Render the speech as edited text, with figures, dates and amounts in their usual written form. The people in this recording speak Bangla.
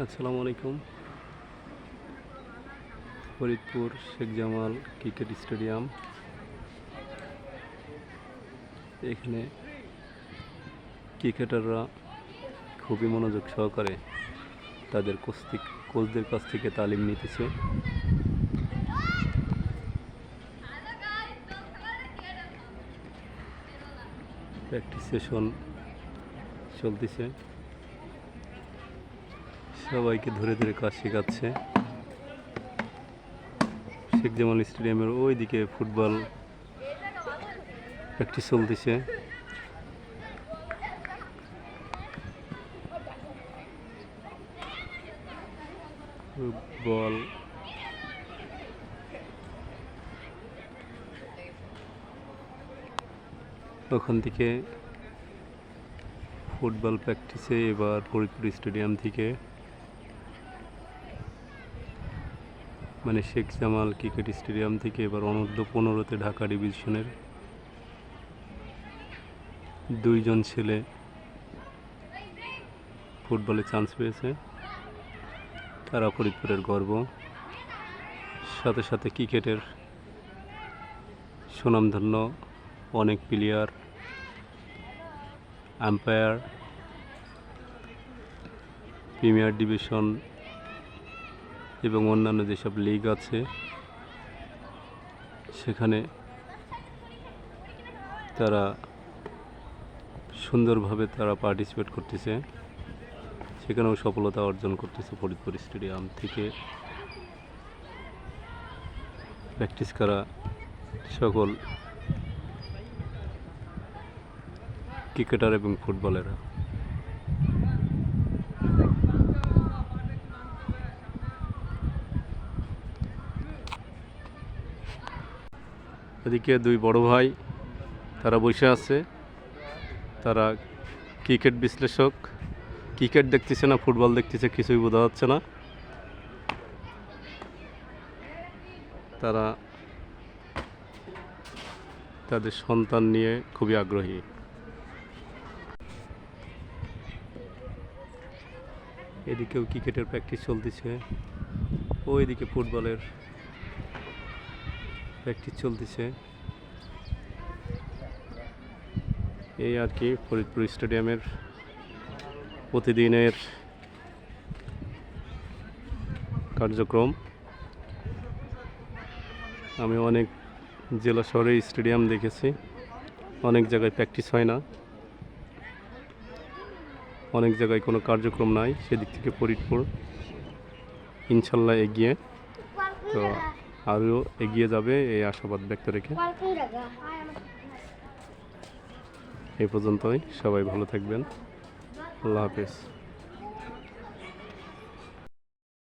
আসসালামু আলাইকুম। Faridpur Sheikh Jamal cricket stadium. এখানে ক্রিকেটাররা খুবই মনোযোগ সহকারে তাদের কোচদের কাছ থেকে তালিম নিতেছে। প্র্যাকটিস সেশন চলতেছে, সবাইকে ধরে ধরে কাজ শেখাচ্ছে। শেখ জামাল স্টেডিয়ামের ওইদিকে ফুটবল প্র্যাকটিস চলতেছে। বল ওখান থেকে ফুটবল প্র্যাকটিসে এবার ফরিদপুর স্টেডিয়াম থেকে মানে শেখ জামাল ক্রিকেট স্টেডিয়াম থেকে এবার অনূর্ধ্ব 15-তে ঢাকা ডিভিশনের 2 জন ছেলে ফুটবলে চান্স পেয়েছে। তারা ফরিদপুরের গর্ব। সাথে সাথে ক্রিকেটের সুনামধন্য অনেক প্লেয়ার, আম্পায়ার, প্রিমিয়ার ডিভিশন এবং অন্যান্য যেসব লিগ আছে সেখানে তারা সুন্দরভাবে পার্টিসিপেট করতেছে, সেখানেও সফলতা অর্জন করতেছে। ফরিদপুর স্টেডিয়াম থেকে প্র্যাকটিস করা সকল ক্রিকেটার এবং ফুটবলাররা। এদিকে 2 বড় ভাই তারা বসে আছে, তারা ক্রিকেট বিশ্লেষক। ক্রিকেট দেখতেছে না ফুটবল দেখতেছে কিছুই বোঝা যাচ্ছে না। তারা তাদের সন্তান নিয়ে খুবই আগ্রহী। এদিকেও ক্রিকেটের প্র্যাকটিস চলতেছে, ওইদিকে ফুটবলের প্র্যাকটিস চলতেছে। এই আর কি ফরিদপুর স্টেডিয়ামের প্রতিদিনের কার্যক্রম। আমি অনেক জেলা শহরে স্টেডিয়াম দেখেছি, অনেক জায়গায় প্র্যাকটিস হয় না, অনেক জায়গায় কোনো কার্যক্রম নাই। সেদিক থেকে ফরিদপুর ইনশাল্লাহ এগিয়ে, তো আরও এগিয়ে যাবে এই আশাবাদ ব্যক্ত রেখে এই পর্যন্তই। সবাই ভালো থাকবেন। আল্লাহ হাফেজ।